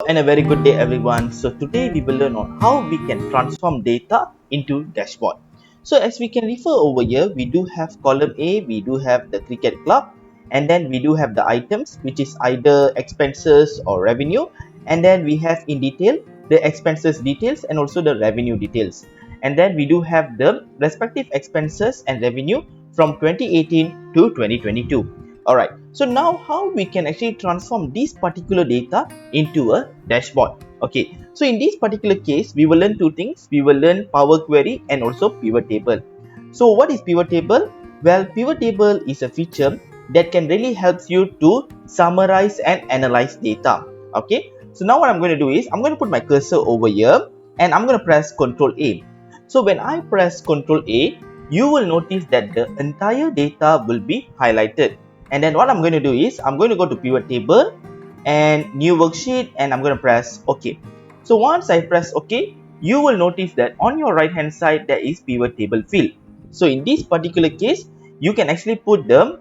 and a very good day everyone. So today we will learn on how we can transform data into dashboard. So as we can refer over here, we do have column A, we do have the cricket club, and then we do have the items which is either expenses or revenue, and then we have in detail the expenses details and also the revenue details. And then we do have the respective expenses and revenue from 2018 to 2022. Alright, so now how we can actually transform this particular data into a dashboard. Okay, so in this particular case, we will learn two things. We will learn Power Query and also pivot table. So what is pivot table? Well, pivot table is a feature that can really help you to summarize and analyze data. Okay, so now what I'm going to do is I'm going to put my cursor over here and I'm going to press Ctrl A. So when I press Ctrl A, you will notice that the entire data will be highlighted. And then what I'm going to do is I'm going to go to pivot table and new worksheet, and I'm going to press OK. So once I press OK, you will notice that on your right hand side there is pivot table field. So in this particular case, you can actually put the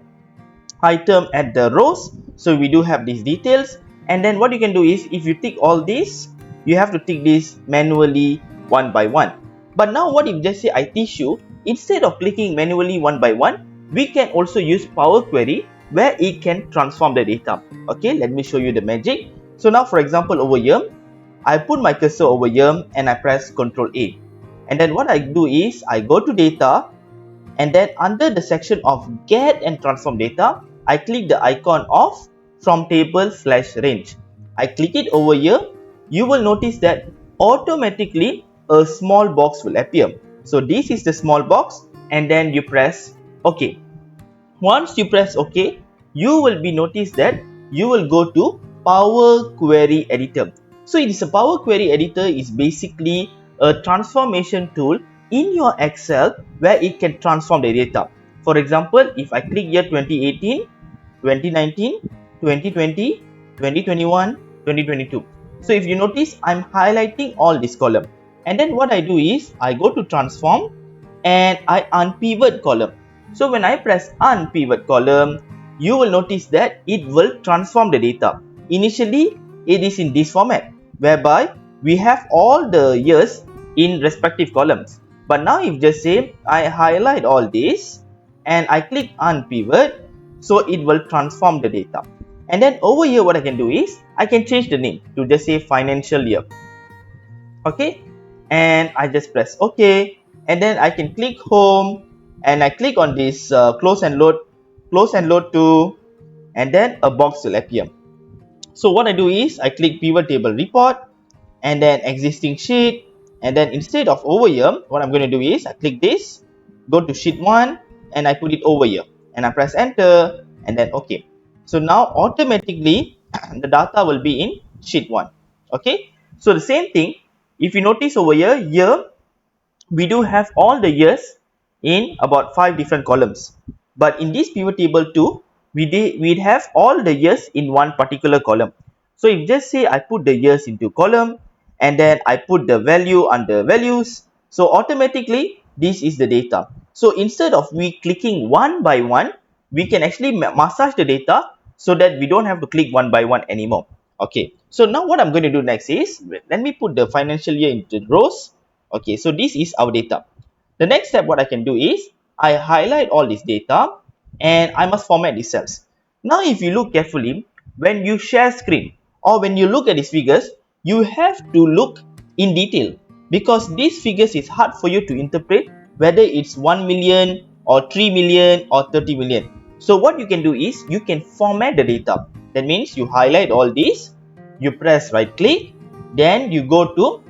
item at the rows. So we do have these details, and then what you can do is if you tick all these, you have to tick this manually one by one. But now what if just say I teach you, instead of clicking manually one by one, we can also use Power Query where it can transform the data. Okay, let me show you the magic. So now for example over here, I put my cursor over here and I press Ctrl A, and then what I do is I go to data, and then under the section of get and transform data, I click the icon of from table/range. I click it over here. You will notice that automatically a small box will appear. So this is the small box, and then you press OK. Once you press OK, you will be noticed that you will go to Power Query Editor. So it is a Power Query Editor is basically a transformation tool in your Excel where it can transform the data. For example, if I click here 2018, 2019, 2020, 2021, 2022. So if you notice, I'm highlighting all this column. And then what I do is I go to transform and I unpivot column. So when I press unpivot column, you will notice that it will transform the data. Initially, it is in this format, whereby we have all the years in respective columns. But now if just say I highlight all this and I click unpivot, so it will transform the data. And then over here what I can do is I can change the name to just say financial year. Okay, and I just press OK, and then I can click home and I click on this close and load to, and then a box will appear. So what I do is I click pivot table report and then existing sheet, and then instead of over here, what I'm going to do is I click this, go to sheet 1 and I put it over here and I press enter and then OK. So now automatically the data will be in sheet 1. Okay, so the same thing, if you notice over here, we do have all the years in about 5 different columns. But in this pivot table too, we'd have all the years in one particular column. So if just say I put the years into column and then I put the value under values, so automatically this is the data. So instead of we clicking one by one, we can actually massage the data so that we don't have to click one by one anymore. Okay, so now what I'm going to do next is, let me put the financial year into rows. Okay, so this is our data. The next step what I can do is I highlight all this data and I must format these cells. Now if you look carefully, when you share screen or when you look at these figures, you have to look in detail, because these figures is hard for you to interpret whether it's 1 million or 3 million or 30 million. So what you can do is you can format the data. That means you highlight all these, you press right click, then you go to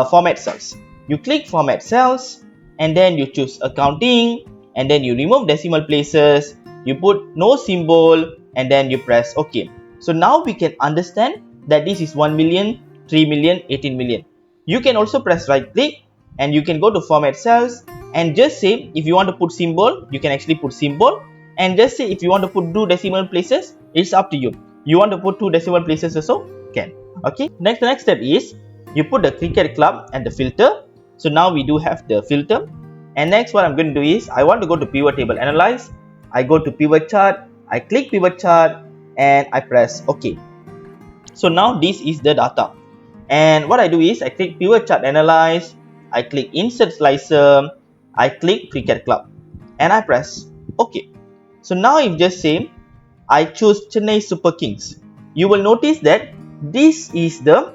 format cells. You click format cells and then you choose accounting, and then you remove decimal places, you put no symbol, and then you press OK. So now we can understand that this is 1 million, 3 million, 18 million. You can also press right click and you can go to format cells and just say if you want to put symbol, you can actually put symbol, and just say if you want to put 2 decimal places, it's up to you. You want to put 2 decimal places also, can. Okay, the next step is you put the cricket club and the filter. So now we do have the filter, and next what I'm going to do is I want to go to pivot table analyze. I go to pivot chart, I click pivot chart and I press OK. So now this is the data. And what I do is I click pivot chart analyze, I click insert slicer, I click cricket club, and I press OK. So now if just say I choose Chennai Super Kings, you will notice that this is the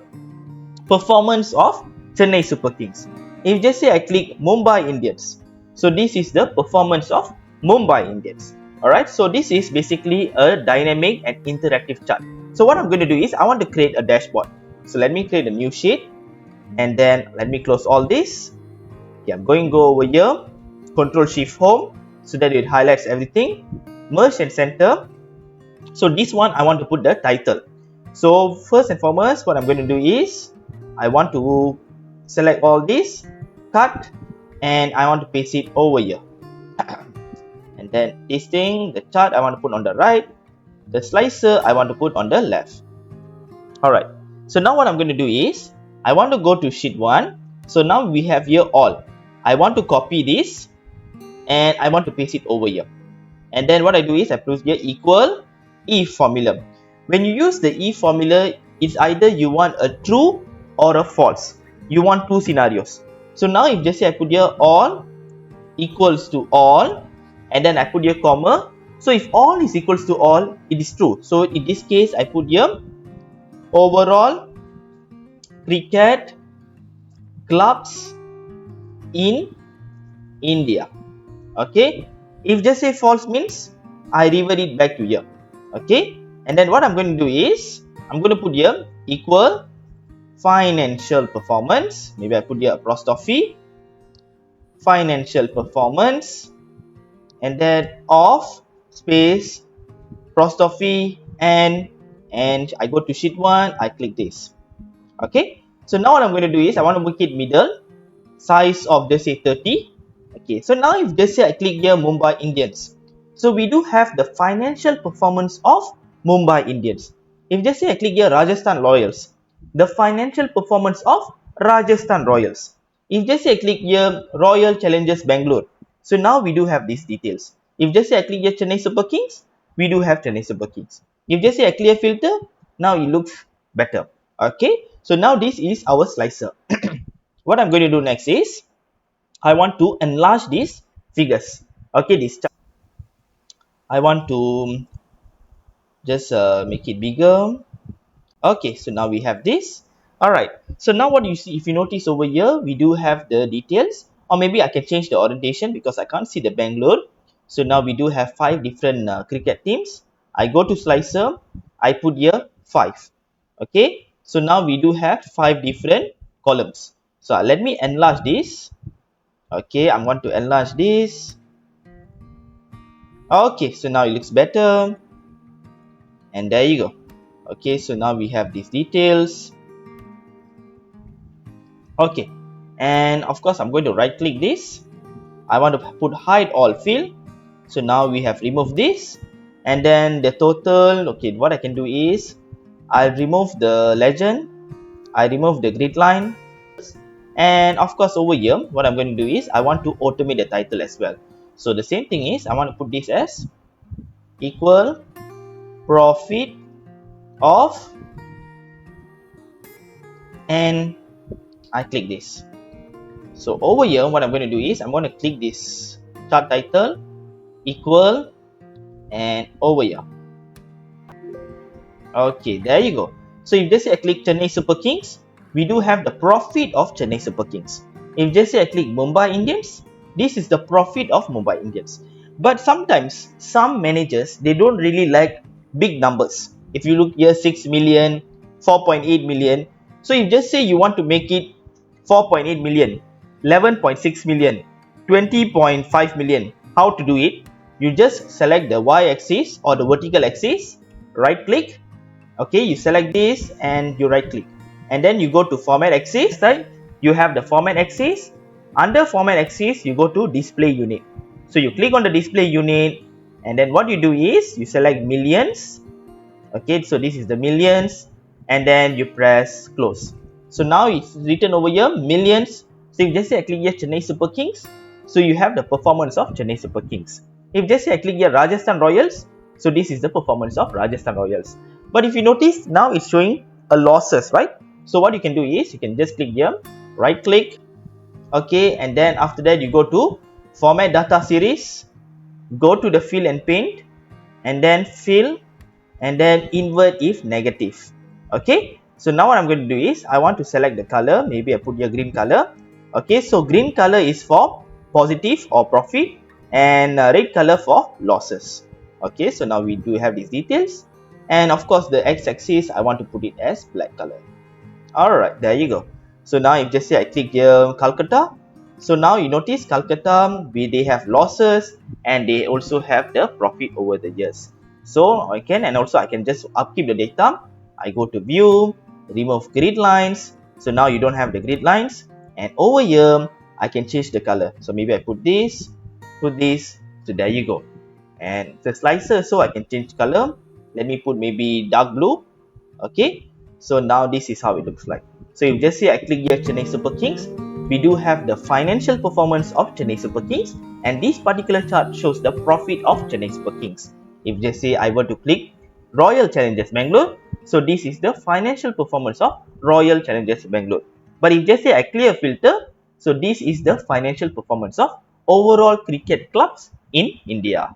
performance of Chennai Super Kings. If just say I click Mumbai Indians, so this is the performance of Mumbai Indians. Alright, so this is basically a dynamic and interactive chart. So what I'm going to do is I want to create a dashboard. So let me create a new sheet and then let me close all this. Okay, I'm going to go over here, Control Shift Home so that it highlights everything. Merge and center. So this one I want to put the title. So first and foremost, what I'm going to do is I want to select all this, cut, and I want to paste it over here. And then this thing, the chart I want to put on the right, the slicer I want to put on the left. Alright, so now what I'm going to do is I want to go to sheet 1. So now we have here all. I want to copy this and I want to paste it over here. And then what I do is I put here equal if formula. When you use the if formula, it's either you want a true or a false. You want two scenarios. So now if just say I put here all equals to all and then I put here comma. So if all is equals to all, it is true. So in this case I put here overall cricket clubs in India. Okay, if just say false means I revert it back to here. Okay, and then what I'm going to do is I'm going to put here equal financial performance. Maybe I put here apostrophe financial performance and then of space apostrophe and I go to sheet 1. I click this. Okay, so now what I'm going to do is I want to make it middle, size of the say 30. Okay, so now if just say I click here Mumbai Indians, so we do have the financial performance of Mumbai Indians. If just say I click here Rajasthan Royals, the financial performance of Rajasthan Royals. If just say I click here Royal Challengers Bangalore, so now we do have these details. If just say I click here Chennai Super Kings, we do have Chennai Super Kings. If just say I clear filter, now it looks better. Okay, so now this is our slicer. What I'm going to do next is I want to enlarge these figures. Okay, this chart. I want to just make it bigger. Okay, so now we have this. All right, so now what you see, if you notice over here, we do have the details, or maybe I can change the orientation because I can't see the Bangalore. So now we do have 5 different cricket teams. I go to slicer, I put here 5. Okay, so now we do have 5 different columns. So let me enlarge this. Okay, I'm going to enlarge this. Okay, so now it looks better. And there you go. Okay, so now we have these details. Okay, and of course I'm going to right click this. I want to put hide all field. So now we have removed this. And then the total, okay, what I can do is I'll remove the legend. I remove the grid line. And of course over here, what I'm going to do is I want to automate the title as well. So the same thing is I want to put this as equal profit of, and I click this. So over here, what I'm going to do is I'm going to click this chart title equal and over here. Okay, there you go. So if just say I click Chennai Super Kings, we do have the profit of Chennai Super Kings. If just say I click Mumbai Indians, this is the profit of Mumbai Indians. But sometimes some managers, they don't really like big numbers. If you look here 6 million, 4.8 million. So if just say you want to make it 4.8 million, 11.6 million, 20.5 million, how to do it? You just select the y-axis or the vertical axis, right click. Okay, you select this and you right click, and then you go to format axis. Right, you have the format axis. Under format axis you go to display unit. So you click on the display unit, and then what you do is you select millions. Okay, so this is the millions, and then you press close. So now it's written over here millions. So if just say I click here Chennai Super Kings, so you have the performance of Chennai Super Kings. If just say I click here Rajasthan Royals, so this is the performance of Rajasthan Royals. But if you notice, now it's showing a losses, right? So what you can do is you can just click here, right click, okay, and then after that you go to format data series, go to the fill and paint, and then fill, and then invert if negative. Okay, so now what I'm going to do is I want to select the color. Maybe I put here green color. Okay, so green color is for positive or profit, and red color for losses. Okay, so now we do have these details, and of course the x-axis I want to put it as black color. Alright, there you go. So now if just say I click here Calcutta, so now you notice Calcutta, they have losses and they also have the profit over the years. So I can, and also I can just upkeep the data. I go to view, remove grid lines. So now you don't have the grid lines, and over here I can change the color. So maybe I put this, so there you go. And the slicer, so I can change color. Let me put maybe dark blue. Okay, so now this is how it looks like. So if just say I click here Chennai Super Kings, we do have the financial performance of Chennai Super Kings, and this particular chart shows the profit of Chennai Super Kings. If just say I were to click Royal Challengers Bangalore, so this is the financial performance of Royal Challengers Bangalore. But if just say I clear filter, so this is the financial performance of overall cricket clubs in India.